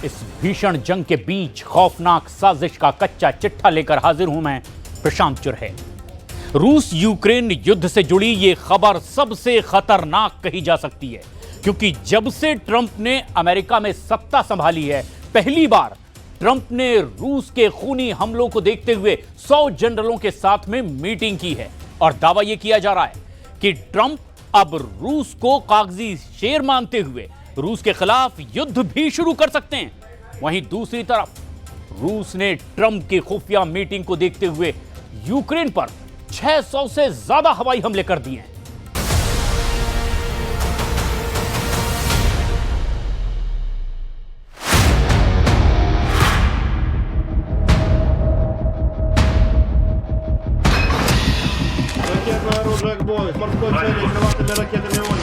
इस भीषण जंग के बीच खौफनाक साजिश का कच्चा चिट्ठा लेकर हाजिर हूं मैं, प्रशांत चुरहे। रूस यूक्रेन युद्ध से जुड़ी यह खबर सबसे खतरनाक कही जा सकती है, क्योंकि जब से ट्रंप ने अमेरिका में सत्ता संभाली है, पहली बार ट्रंप ने रूस के खूनी हमलों को देखते हुए 100 जनरलों के साथ में मीटिंग की है और दावा यह किया जा रहा है कि ट्रंप अब रूस को कागजी शेर मानते हुए रूस के खिलाफ युद्ध भी शुरू कर सकते हैं। वहीं दूसरी तरफ रूस ने ट्रंप की खुफिया मीटिंग को देखते हुए यूक्रेन पर 600 से ज्यादा हवाई हमले कर दिए हैं। Ракетное оружие к бою. Морской цели, крылатыми ракетами «Оля».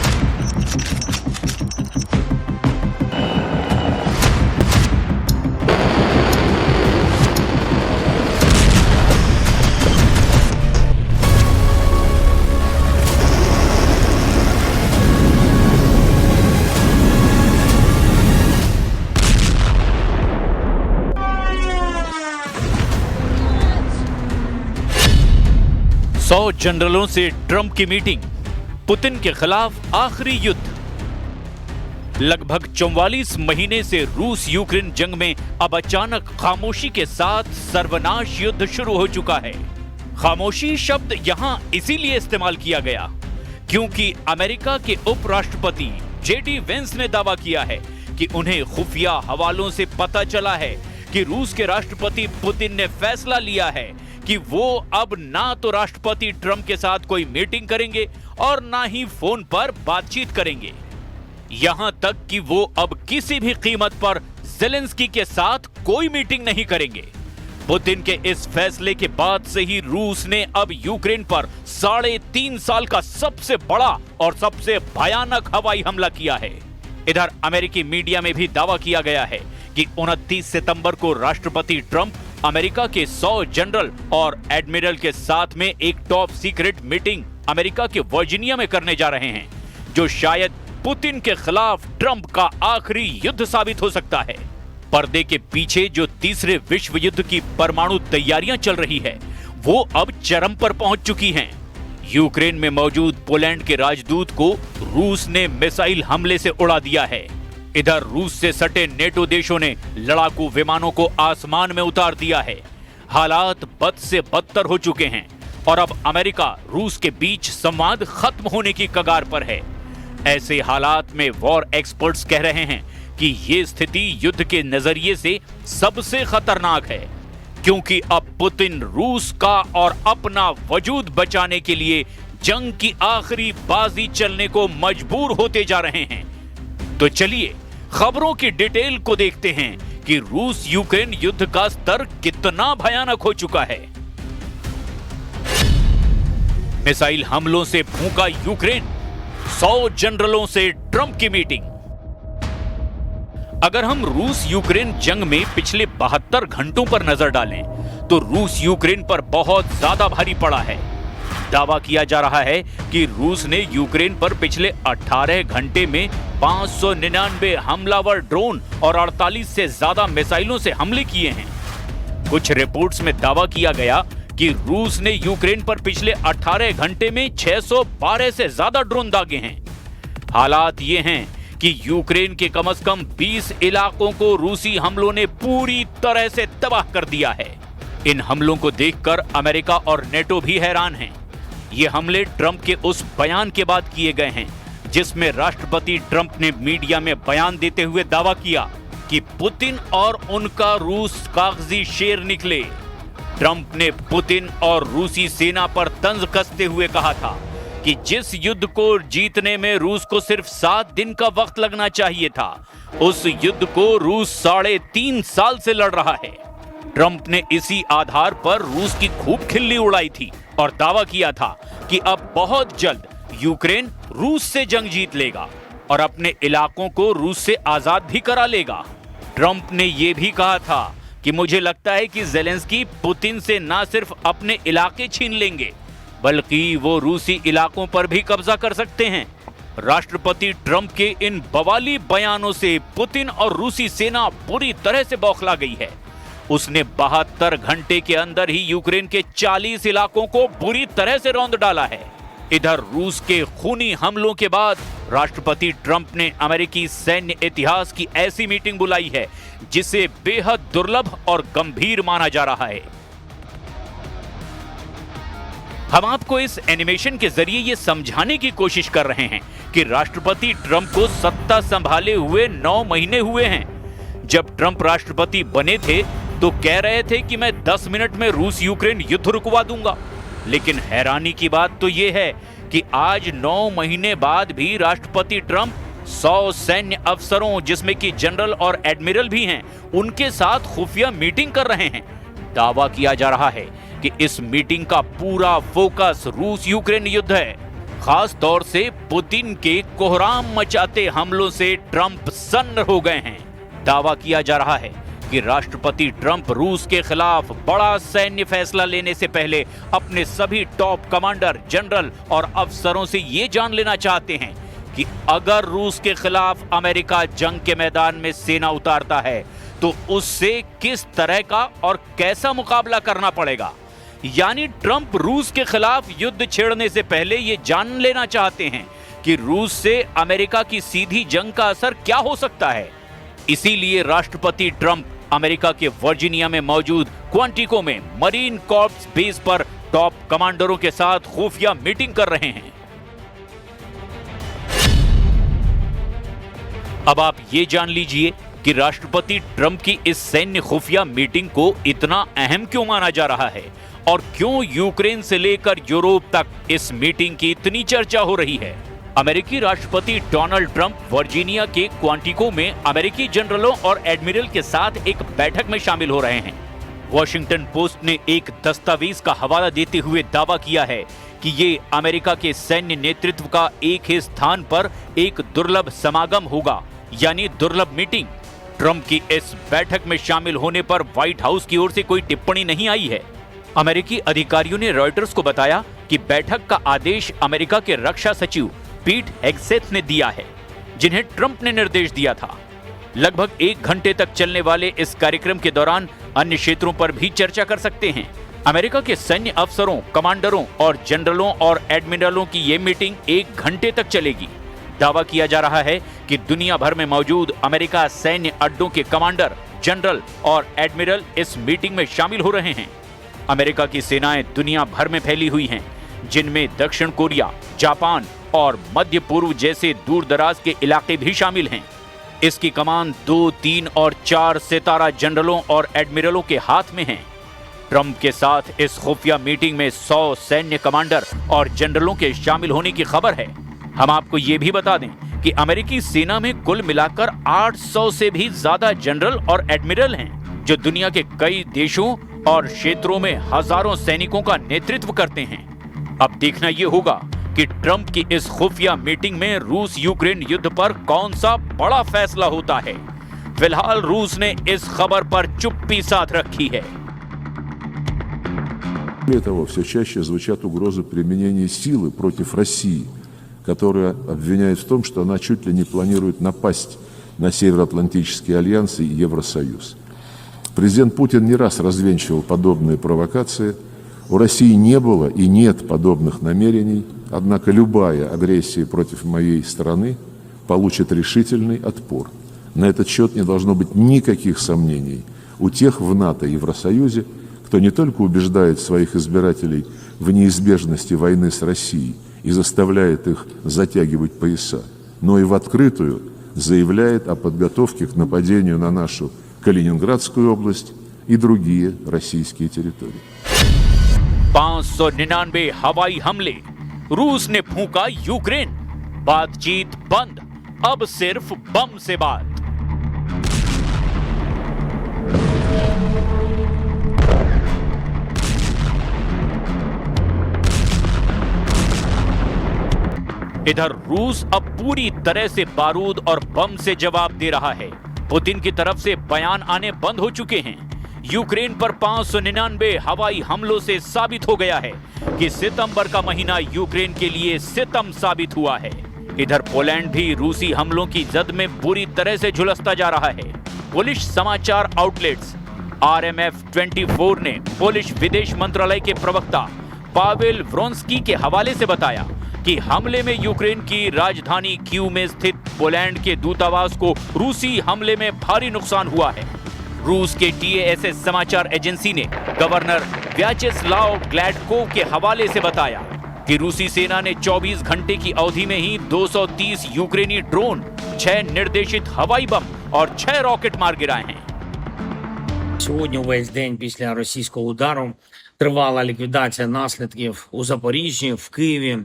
सौ जनरलों से ट्रंप की मीटिंग, पुतिन के खिलाफ आखिरी युद्ध। लगभग 44 महीने से रूस यूक्रेन जंग में अब अचानक खामोशी के साथ सर्वनाश युद्ध शुरू हो चुका है। खामोशी शब्द यहां इसीलिए इस्तेमाल किया गया क्योंकि अमेरिका के उपराष्ट्रपति जेडी वेंस ने दावा किया है कि उन्हें खुफिया हवालों से पता चला है कि रूस के राष्ट्रपति पुतिन ने फैसला लिया है कि वो अब ना तो राष्ट्रपति ट्रंप के साथ कोई मीटिंग करेंगे और ना ही फोन पर बातचीत करेंगे। यहां तक कि वो अब किसी भी कीमत पर ज़ेलेंस्की के साथ कोई मीटिंग नहीं करेंगे। पुतिन के इस फैसले के बाद से ही रूस ने अब यूक्रेन पर 3.5 साल का सबसे बड़ा और सबसे भयानक हवाई हमला किया है। इधर अमेरिकी मीडिया में भी दावा किया गया है कि 29 सितंबर को राष्ट्रपति ट्रंप अमेरिका के 100 जनरल और एडमिरल के साथ में एक टॉप सीक्रेट मीटिंग अमेरिका के वर्जीनिया में करने जा रहे हैं, जो शायद पुतिन के खिलाफ ट्रंप का आखिरी युद्ध साबित हो सकता है। पर्दे के पीछे जो तीसरे विश्व युद्ध की परमाणु तैयारियां चल रही है, वो अब चरम पर पहुंच चुकी हैं। यूक्रेन में मौजूद पोलैंड के राजदूत को रूस ने मिसाइल हमले से उड़ा दिया है। इधर रूस से सटे नेटो देशों ने लड़ाकू विमानों को आसमान में उतार दिया है। हालात बद से बदतर हो चुके हैं और अब अमेरिका रूस के बीच संवाद खत्म होने की कगार पर है। ऐसे हालात में वॉर एक्सपर्ट्स कह रहे हैं कि ये स्थिति युद्ध के नजरिए से सबसे खतरनाक है, क्योंकि अब पुतिन रूस का और अपना वजूद बचाने के लिए जंग की आखिरी बाजी चलने को मजबूर होते जा रहे हैं। तो चलिए खबरों की डिटेल को देखते हैं कि रूस यूक्रेन युद्ध का स्तर कितना भयानक हो चुका है। मिसाइल हमलों से भूखा यूक्रेन, 100 जनरलों से ट्रंप की मीटिंग। अगर हम रूस यूक्रेन जंग में पिछले 72 घंटों पर नजर डालें तो रूस यूक्रेन पर बहुत ज्यादा भारी पड़ा है। दावा किया जा रहा है कि रूस ने यूक्रेन पर पिछले 18 घंटे में 599 हमलावर ड्रोन और 48 से ज्यादा मिसाइलों से हमले किए हैं। कुछ रिपोर्ट्स में दावा किया गया कि रूस ने यूक्रेन पर पिछले 18 घंटे में 612 से ज्यादा ड्रोन दागे हैं। हालात ये हैं कि यूक्रेन के कम से कम 20 इलाकों को रूसी हमलों ने पूरी तरह से तबाह कर दिया है। इन हमलों को देखकर अमेरिका और नेटो भी हैरान हैं। ये हमले ट्रंप के उस बयान के बाद किए गए हैं जिसमें राष्ट्रपति ट्रंप ने मीडिया में बयान देते हुए दावा किया कि पुतिन और उनका रूस कागजी शेर निकले। ट्रंप ने पुतिन और रूसी सेना पर तंज कसते हुए कहा था कि जिस युद्ध को जीतने में रूस को सिर्फ 7 दिन का वक्त लगना चाहिए था, उस युद्ध को रूस 3.5 साल से लड़ रहा है। ट्रंप ने इसी आधार पर रूस की खूब खिल्ली उड़ाई थी और दावा किया था कि अब बहुत जल्द यूक्रेन रूस से जंग जीत लेगा और अपने इलाकों को रूस से आजाद भी करा लेगा। ट्रंप ने यह भी कहा था कि मुझे लगता है कि ज़ेलेंस्की पुतिन से न सिर्फ अपने इलाके छीन लेंगे, बल्कि वो रूसी इलाकों पर भी कब्जा कर सकते हैं। राष्ट्रपति ट्रंप के इन बवाली बयानों से पुतिन और रूसी सेना बुरी तरह से बौखला गई है। उसने 72 घंटे के अंदर ही यूक्रेन के 40 इलाकों को बुरी तरह से रौंद डाला है। इधर रूस के खूनी हमलों के बाद राष्ट्रपति ट्रंप ने अमेरिकी सैन्य इतिहास की ऐसी मीटिंग बुलाई है जिसे बेहद दुर्लभ और गंभीर माना जा रहा है। हम आपको इस एनिमेशन के जरिए यह समझाने की कोशिश कर रहे हैं कि राष्ट्रपति ट्रंप को सत्ता संभाले हुए 9 महीने हुए हैं। जब ट्रंप राष्ट्रपति बने थे तो कह रहे थे कि मैं 10 मिनट में रूस यूक्रेन युद्ध रुकवा दूंगा। लेकिन हैरानी की बात तो यह है कि आज 9 महीने बाद भी राष्ट्रपति ट्रंप 100 सैन्य अफसरों, जिसमें कि जनरल और एडमिरल भी हैं, उनके साथ खुफिया मीटिंग कर रहे हैं। दावा किया जा रहा है कि इस मीटिंग का पूरा फोकस रूस यूक्रेन युद्ध है। खास तौर से पुतिन के कोहराम मचाते हमलों से ट्रंप सन्न हो गए हैं। दावा किया जा रहा है कि राष्ट्रपति ट्रंप रूस के खिलाफ बड़ा सैन्य फैसला लेने से पहले अपने सभी टॉप कमांडर, जनरल और अफसरों से ये जान लेना चाहते हैं कि अगर रूस के खिलाफ अमेरिका जंग के मैदान में सेना उतारता है तो उससे किस तरह का और कैसा मुकाबला करना पड़ेगा। यानी ट्रंप रूस के खिलाफ युद्ध छेड़ने से पहले ये जान लेना चाहते हैं कि रूस से अमेरिका की सीधी जंग का असर क्या हो सकता है। इसीलिए राष्ट्रपति ट्रंप अमेरिका के वर्जीनिया में मौजूद क्वांटिको में मरीन कॉर्प्स बेस पर टॉप कमांडरों के साथ खुफिया मीटिंग कर रहे हैं। अब आप ये जान लीजिए कि राष्ट्रपति ट्रंप की इस सैन्य खुफिया मीटिंग को इतना अहम क्यों माना जा रहा है और क्यों यूक्रेन से लेकर यूरोप तक इस मीटिंग की इतनी चर्चा हो रही है। अमेरिकी राष्ट्रपति डोनाल्ड ट्रंप वर्जीनिया के क्वांटिको में अमेरिकी जनरलों और एडमिरल के साथ एक बैठक में शामिल हो रहे हैं। वॉशिंगटन पोस्ट ने एक दस्तावेज का हवाला देते हुए दावा किया है कि ये अमेरिका के सैन्य नेतृत्व का एक ही स्थान पर एक दुर्लभ समागम होगा, यानी दुर्लभ मीटिंग। ट्रंप की इस बैठक में शामिल होने पर व्हाइट हाउस की ओर से कोई टिप्पणी नहीं आई है। अमेरिकी अधिकारियों ने रॉयटर्स को बताया कि बैठक का आदेश अमेरिका के रक्षा सचिव पीट हेगसेथ ने दिया है, जिन्हें ट्रंप ने निर्देश दिया था। लगभग 1 घंटे तक चलने वाले इस कार्यक्रम के दौरान अन्य क्षेत्रों पर भी चर्चा कर सकते हैं। अमेरिका के सैन्य अफसरों, कमांडरों और जनरलों और एडमिरलों की ये मीटिंग 1 घंटे तक चलेगी। दावा किया जा रहा है कि दुनिया भर में मौजूद अमेरिका सैन्य अड्डों के कमांडर, जनरल और एडमिरल इस मीटिंग में शामिल हो रहे हैं। अमेरिका की सेनाएं दुनिया भर में फैली हुई हैं, जिनमें दक्षिण कोरिया, जापान और मध्य पूर्व जैसे दूर दराज के इलाके भी शामिल हैं। इसकी कमान 2, 3 और 4 सितारा जनरलों और एडमिरलों के हाथ में है। ट्रंप के साथ इस खुफिया मीटिंग में 100 सैन्य कमांडर और जनरलों के शामिल होने की खबर है। हम आपको ये भी बता दें कि अमेरिकी सेना में कुल मिलाकर 800 से भी ज्यादा जनरल और एडमिरल हैं, जो दुनिया के कई देशों और क्षेत्रों में हजारों सैनिकों का नेतृत्व करते हैं। अब देखना यह होगा कि ट्रंप की इस खुफिया मीटिंग में रूस यूक्रेन युद्ध पर कौन सा बड़ा फैसला होता है। फिलहाल रूस ने इस खबर पर चुप्पी साध रखी है। Кроме того, все чаще звучат угрозы применения силы против России, которая обвиняет в том, что она чуть ли не планирует напасть на Североатлантический альянс и Евросоюз. Президент Путин не раз развенчивал подобные провокации. У России не было и нет подобных намерений, однако любая агрессия против моей страны получит решительный отпор. На этот счет не должно быть никаких сомнений у тех в НАТО и Евросоюзе, кто не только убеждает своих избирателей в неизбежности войны с Россией и заставляет их затягивать пояса, но и в открытую заявляет о подготовке к нападению на нашу Калининградскую область и другие российские территории. 599 हवाई हमले, रूस ने फूंका यूक्रेन, बातचीत बंद, अब सिर्फ बम से बात। इधर रूस अब पूरी तरह से बारूद और बम से जवाब दे रहा है। पुतिन की तरफ से बयान आने बंद हो चुके हैं। यूक्रेन पर 599 हवाई हमलों से साबित हो गया है कि सितंबर का महीना यूक्रेन के लिए सितम साबित हुआ है। इधर पोलैंड भी रूसी हमलों की जद में बुरी तरह से झुलसता जा रहा है। पोलिश समाचार आउटलेट्स RMF24 ने पोलिश विदेश मंत्रालय के प्रवक्ता पावेल व्रोंस्की के हवाले से बताया कि हमले में यूक्रेन की राजधानी कीव में स्थित पोलैंड के दूतावास को रूसी हमले में भारी नुकसान हुआ है। रूस के TASS समाचार एजेंसी ने गवर्नर व्याचेस्लाव ग्लैडकोव के हवाले से बताया कि रूसी सेना ने 24 घंटे की अवधि में ही 230 यूक्रेनी ड्रोन, 6 निर्देशित हवाई बम और 6 रॉकेट मार गिराए हैं। Сьогодні увесь день після російського удару тривала ліквідація наслідків у Запоріжжі, в Києві,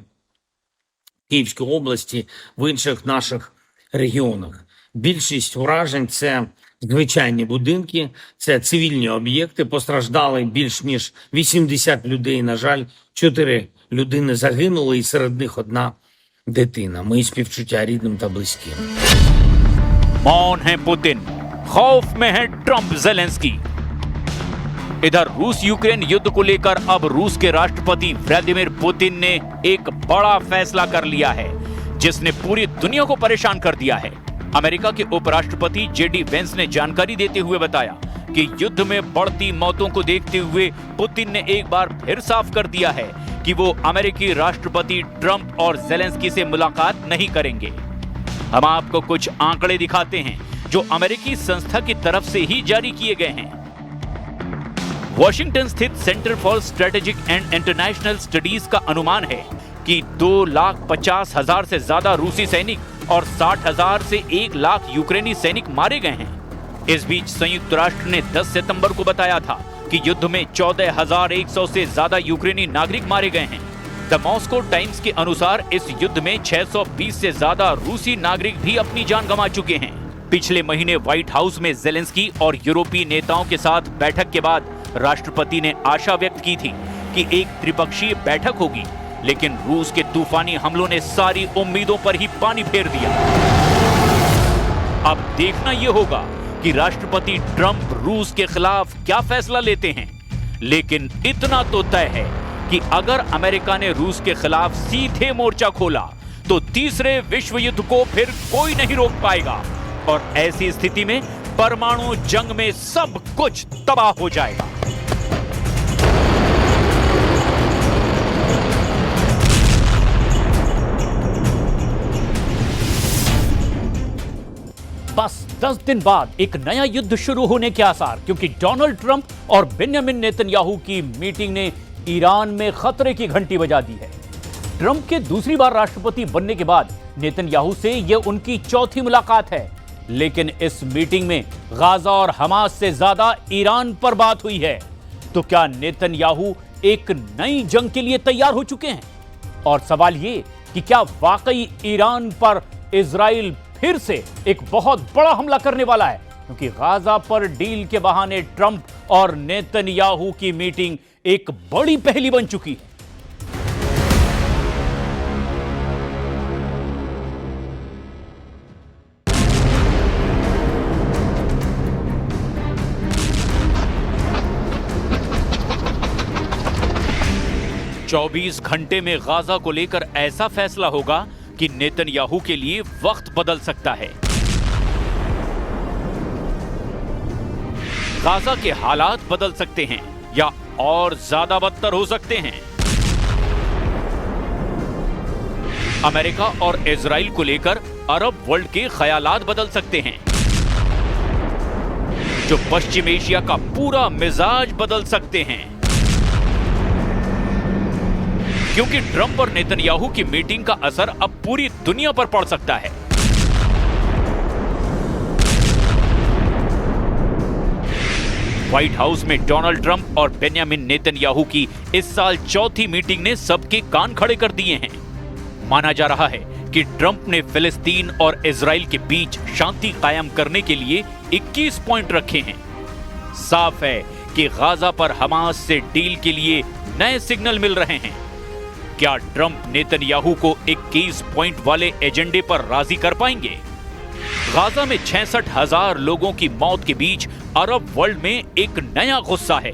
Київській області, в інших наших регіонах. Більшість уражень – це звичайні будинки, це цивільні об'єкти, постраждали більш ніж 80 людей, на жаль, 4 людини загинули, і серед них 1 дитина. Мої співчуття рідним та близьким. मौन है पुतिन, खौफ में है ट्रंप जेलेंस्की। इधर रूस यूक्रेन युद्ध को लेकर अब रूस के राष्ट्रपति व्लादिमीर पुतिन ने एक बड़ा फैसला कर लिया है, जिसने पूरी दुनिया को परेशान कर दिया है। अमेरिका के उपराष्ट्रपति JD वेंस ने जानकारी देते हुए बताया कि युद्ध में बढ़ती मौतों को देखते हुए पुतिन ने एक बार फिर साफ कर दिया है कि वो अमेरिकी राष्ट्रपति ट्रंप और जेलेंस्की से मुलाकात नहीं करेंगे। हम आपको कुछ आंकड़े दिखाते हैं जो अमेरिकी संस्था की तरफ से ही जारी किए गए हैं। वॉशिंगटन स्थित centre for strategic and international studies का अनुमान है कि 2,50,000 से ज्यादा रूसी सैनिक और 60,000 से 1 लाख यूक्रेनी सैनिक मारे गए हैं। इस बीच संयुक्त राष्ट्र ने 10 सितंबर को बताया था कि युद्ध में 14,100 से ज्यादा यूक्रेनी नागरिक मारे गए हैं। द मॉस्को टाइम्स के अनुसार इस युद्ध में 620 से ज्यादा रूसी नागरिक भी अपनी जान गंवा चुके हैं। पिछले महीने व्हाइट हाउस में जेलेंस्की और यूरोपीय नेताओं के साथ बैठक के बाद राष्ट्रपति ने आशा व्यक्त की थी कि एक त्रिपक्षीय बैठक होगी, लेकिन रूस के तूफानी हमलों ने सारी उम्मीदों पर ही पानी फेर दिया। अब देखना यह होगा कि राष्ट्रपति ट्रंप रूस के खिलाफ क्या फैसला लेते हैं। लेकिन इतना तो तय है कि अगर अमेरिका ने रूस के खिलाफ सीधे मोर्चा खोला तो तीसरे विश्व युद्ध को फिर कोई नहीं रोक पाएगा और ऐसी स्थिति में परमाणु जंग में सब कुछ तबाह हो जाएगा। बस 10 दिन बाद एक नया युद्ध शुरू होने के आसार, क्योंकि डोनाल्ड ट्रंप और बेंजामिन नेतन्याहू की मीटिंग ने ईरान में खतरे की घंटी बजा दी है। ट्रंप के दूसरी बार राष्ट्रपति बनने के बाद नेतन्याहू से यह उनकी चौथी मुलाकात है, लेकिन इस मीटिंग में गाजा और हमास से ज्यादा ईरान पर बात हुई है। तो क्या नेतन्याहू एक नई जंग के लिए तैयार हो चुके हैं? और सवाल ये कि क्या वाकई ईरान पर इजराइल फिर से एक बहुत बड़ा हमला करने वाला है? क्योंकि गाजा पर डील के बहाने ट्रंप और नेतन्याहू की मीटिंग एक बड़ी पहेली बन चुकी है। चौबीस घंटे में गाजा को लेकर ऐसा फैसला होगा कि नेतन्याहू के लिए वक्त बदल सकता है। गाजा के हालात बदल सकते हैं या और ज्यादा बदतर हो सकते हैं। अमेरिका और इजराइल को लेकर अरब वर्ल्ड के ख्यालात बदल सकते हैं, जो पश्चिम एशिया का पूरा मिजाज बदल सकते हैं। क्योंकि ट्रंप और नेतन्याहू की मीटिंग का असर अब पूरी दुनिया पर पड़ सकता है। व्हाइट हाउस में डोनाल्ड ट्रंप और बेंजामिन नेतन्याहू की इस साल चौथी मीटिंग ने सबके कान खड़े कर दिए हैं। माना जा रहा है कि ट्रंप ने फिलिस्तीन और इजराइल के बीच शांति कायम करने के लिए 21 पॉइंट रखे हैं। साफ है कि गाजा पर हमास से डील के लिए नए सिग्नल मिल रहे हैं। क्या ट्रंप नेतन्याहू को 21 पॉइंट वाले एजेंडे पर राजी कर पाएंगे? गाजा में 66,000 लोगों की मौत के बीच अरब वर्ल्ड में एक नया गुस्सा है।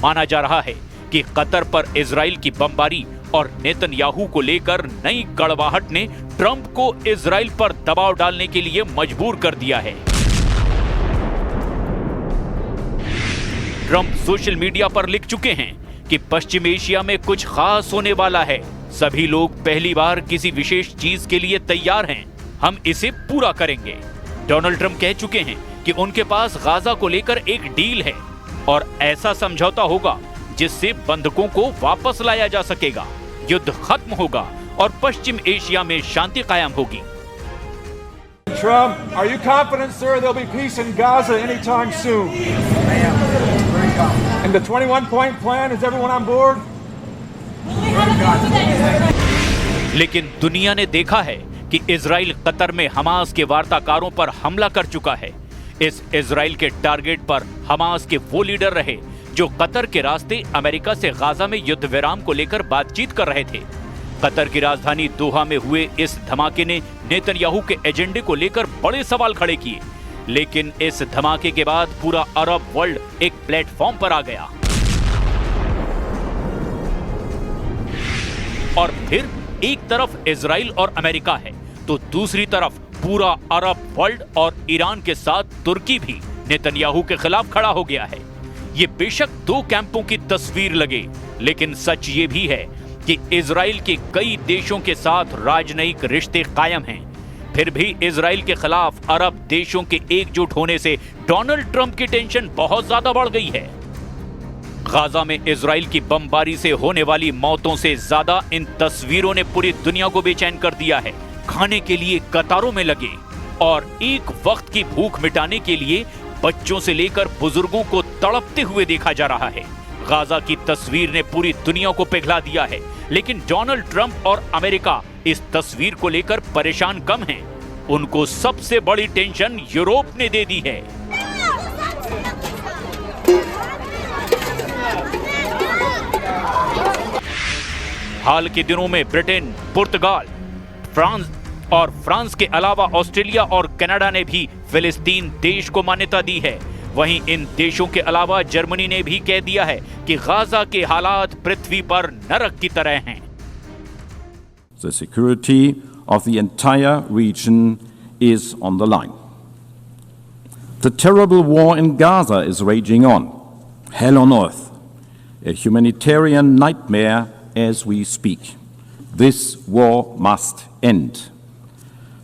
माना जा रहा है कि कतर पर इजराइल की बमबारी और नेतन्याहू को लेकर नई कड़वाहट ने ट्रंप को इजराइल पर दबाव डालने के लिए मजबूर कर दिया है। ट्रंप सोशल मीडिया पर लिख चुके हैं कि पश्चिम एशिया में कुछ खास होने वाला है। सभी लोग पहली बार किसी विशेष चीज के लिए तैयार हैं। हम इसे पूरा करेंगे। डोनाल्ड ट्रंप कह चुके हैं कि उनके पास गाजा को लेकर एक डील है और ऐसा समझौता होगा जिससे बंधकों को वापस लाया जा सकेगा, युद्ध खत्म होगा और पश्चिम एशिया में शांति कायम होगी। Trump, are you confident, sir, there'll be peace in Gaza anytime soon? And the 21-point plan, is everyone on board? लेकिन दुनिया ने देखा है कि इजराइल कतर में हमास के वार्ताकारों पर हमला कर चुका है। इस इजराइल के टारगेट पर हमास के वो लीडर रहे जो कतर के रास्ते अमेरिका से गाजा में युद्ध विराम को लेकर बातचीत कर रहे थे। कतर की राजधानी दोहा में हुए इस धमाके ने नेतन्याहू के एजेंडे को लेकर बड़े सवाल खड़े किए, लेकिन इस धमाके के बाद पूरा अरब वर्ल्ड एक प्लेटफॉर्म पर आ गया। और फिर एक तरफ इजराइल और अमेरिका है तो दूसरी तरफ पूरा अरब वर्ल्ड और ईरान के साथ तुर्की भी नेतन्याहू के खिलाफ खड़ा हो गया है। ये बेशक दो कैंपों की तस्वीर लगे, लेकिन सच ये भी है कि इजराइल के कई देशों के साथ राजनयिक रिश्ते कायम हैं। फिर भी इजराइल के खिलाफ अरब देशों के एकजुट होने से डोनाल्ड ट्रंप की टेंशन बहुत ज्यादा बढ़ गई है। गाजा में इजराइल की बमबारी से होने वाली मौतों से ज्यादा इन तस्वीरों ने पूरी दुनिया को बेचैन कर दिया है। खाने के लिए कतारों में लगे और एक वक्त की भूख मिटाने के लिए बच्चों से लेकर बुजुर्गों को तड़पते हुए देखा जा रहा है। गाजा की तस्वीर ने पूरी दुनिया को पिघला दिया है, लेकिन डोनाल्ड ट्रंप और अमेरिका इस तस्वीर को लेकर परेशान कम हैं। उनको सबसे बड़ी टेंशन यूरोप ने दे दी है। हाल के दिनों में ब्रिटेन, पुर्तगाल, फ्रांस के अलावा ऑस्ट्रेलिया और कनाडा ने भी फिलिस्तीन देश को मान्यता दी है। वहीं इन देशों के अलावा जर्मनी ने भी कह दिया है कि गाजा के हालात पृथ्वी पर नरक की तरह हैं। The security of the entire region is on the line. The terrible war in Gaza is raging on. Hell on earth. A humanitarian nightmare as we speak. This war must end.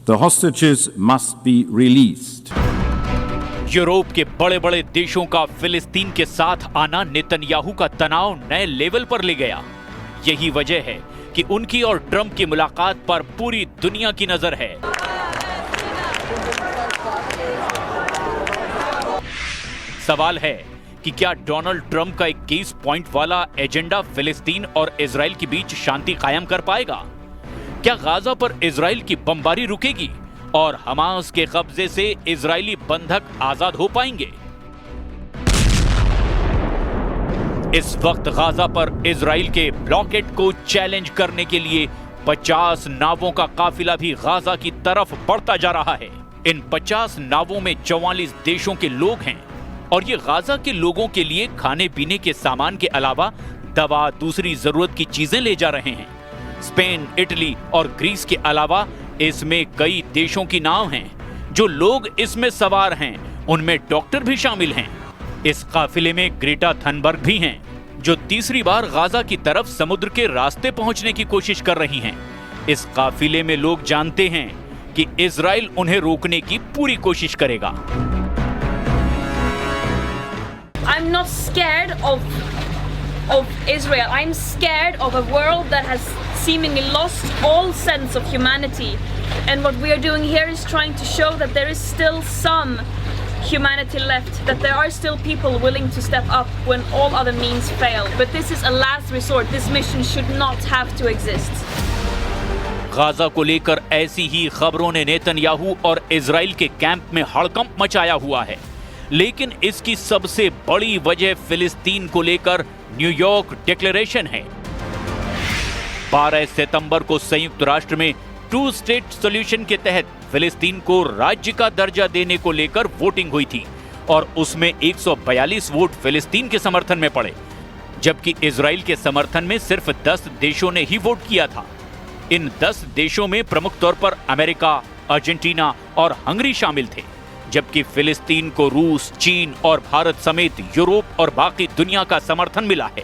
The hostages must be released. Europe के बड़े बड़े देशों का फिलिस्तीन के साथ आना Netanyahu का तनाव नए लेवल पर ले गया। यही वजह है कि उनकी और ट्रंप की मुलाकात पर पूरी दुनिया की नजर है। सवाल है कि क्या डोनाल्ड ट्रंप का 21 पॉइंट वाला एजेंडा फिलिस्तीन और इजराइल के बीच शांति कायम कर पाएगा? क्या गाजा पर इजराइल की बमबारी रुकेगी और हमास के कब्जे से इजरायली बंधक आजाद हो पाएंगे? इस वक्त गाजा पर इजराइल के ब्लॉकेड को चैलेंज करने के लिए 50 नावों का काफिला भी गाजा की तरफ बढ़ता जा रहा है। इन 50 नावों में 44 देशों के लोग हैं और ये गाजा के लोगों के लिए खाने पीने के सामान के अलावा दवा, दूसरी जरूरत की चीजें ले जा रहे हैं। स्पेन, इटली और ग्रीस के अलावा इसमें कई देशों की नाव हैं। जो लोग इसमें सवार हैं उनमें डॉक्टर भी शामिल हैं। इस काफिले में ग्रेटा थनबर्ग भी हैं, जो तीसरी बार गाजा की तरफ समुद्र के रास्ते पहुंचने की कोशिश कर रही हैं। इस काफिले में लोग जानते हैं कि इजराइल उन्हें रोकने की पूरी कोशिश करेगा। I'm not scared of Israel. I'm scared of a world that has seemingly lost all sense of humanity. And what we are doing here is trying to show that there is still some humanity left, that there are still people willing to step up when all other means fail. But this is a last resort. This mission should not have to exist. Gaza को लेकर ऐसी ही खबरों ने Netanyahu और Israel के camp में हड़कंप मचाया हुआ है, लेकिन इसकी सबसे बड़ी वजह फिलिस्तीन को लेकर न्यूयॉर्क डिक्लेरेशन है। 12 सितंबर को संयुक्त राष्ट्र में 2 स्टेट सॉल्यूशन के तहत फिलिस्तीन को राज्य का दर्जा देने को लेकर वोटिंग हुई थी और उसमें 142 वोट फिलिस्तीन के समर्थन में पड़े, जबकि इजराइल के समर्थन में सिर्फ 10 देशों ने ही वोट किया था। इन 10 देशों में प्रमुख तौर पर अमेरिका, अर्जेंटीना और हंगरी शामिल थे, जबकि फिलिस्तीन को रूस, चीन और भारत समेत यूरोप और बाकी दुनिया का समर्थन मिला है।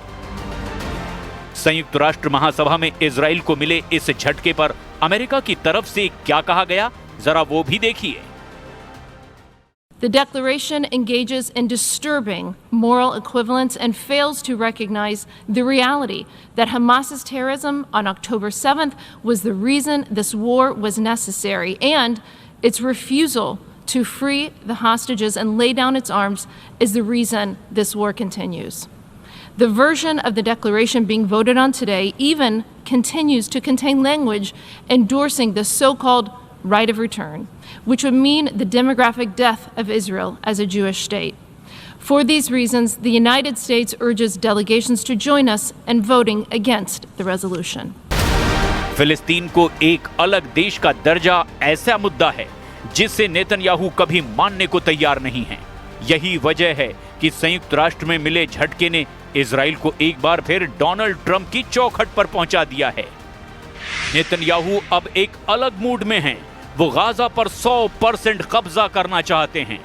संयुक्त राष्ट्र महासभा में इजराइल को मिले इस झटके पर अमेरिका की तरफ से क्या कहा गया, जरा वो भी देखिए। The declaration engages in disturbing moral equivalence and fails to recognize the reality that Hamas's terrorism on October 7th was the reason this war was necessary, and its refusal to free the hostages and lay down its arms is the reason this war continues. The version of the declaration being voted on today even continues to contain language endorsing the so-called right of return, which would mean the demographic death of Israel as a Jewish state. For these reasons, the United States urges delegations to join us in voting against the resolution. फिलिस्तीन को एक अलग देश का दर्जा ऐसा मुद्दा है जिसे नेतन्याहू कभी मानने को तैयार नहीं है। यही वजह है कि संयुक्त राष्ट्र में मिले झटके ने इजराइल को एक बार फिर डोनाल्ड ट्रंप की चौखट पर पहुंचा दिया है। नेतन्याहू अब एक अलग मूड में हैं। वो गाजा पर 100% कब्जा करना चाहते हैं।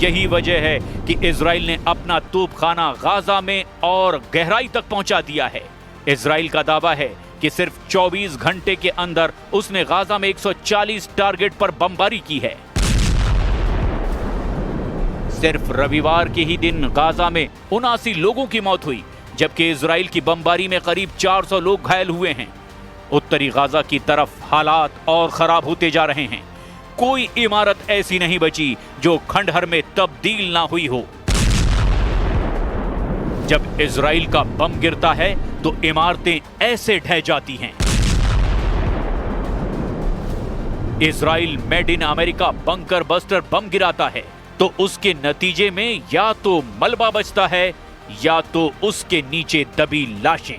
यही वजह है कि इजराइल ने अपना तोपखाना गाजा में और गहराई तक पहुंचा दिया है। इजराइल का दावा है कि सिर्फ 24 घंटे के अंदर उसने गाजा में 140 टारगेट पर बमबारी की है। सिर्फ रविवार के ही दिन गाजा में 79 लोगों की मौत हुई, जबकि इजराइल की बमबारी में करीब 400 लोग घायल हुए हैं। उत्तरी गाजा की तरफ हालात और खराब होते जा रहे हैं। कोई इमारत ऐसी नहीं बची जो खंडहर में तब्दील ना हुई हो। जब इजराइल का बम गिरता है तो इमारतें ऐसे ढह जाती हैं। Israel made in America bunker buster bomb गिराता है तो उसके नतीजे में या तो मलबा बचता है या तो उसके नीचे दबी लाशें।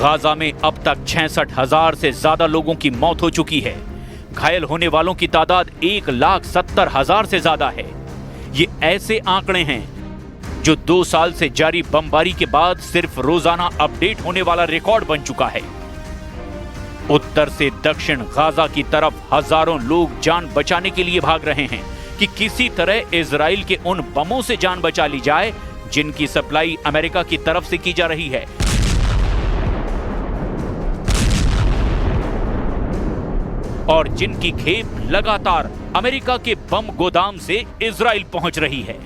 गाजा में अब तक 66,000 से ज्यादा लोगों की मौत हो चुकी है। घायल होने वालों की तादाद 1,70,000 से ज्यादा है। ये ऐसे आंकड़े हैं जो 2 साल से जारी बमबारी के बाद सिर्फ रोजाना अपडेट होने वाला रिकॉर्ड बन चुका है। उत्तर से दक्षिण गाजा की तरफ हजारों लोग जान बचाने के लिए भाग रहे हैं कि किसी तरह इजराइल के उन बमों से जान बचा ली जाए जिनकी सप्लाई अमेरिका की तरफ से की जा रही है और जिनकी खेप लगातार अमेरिका के बम गोदाम से इजराइल पहुंच रही है।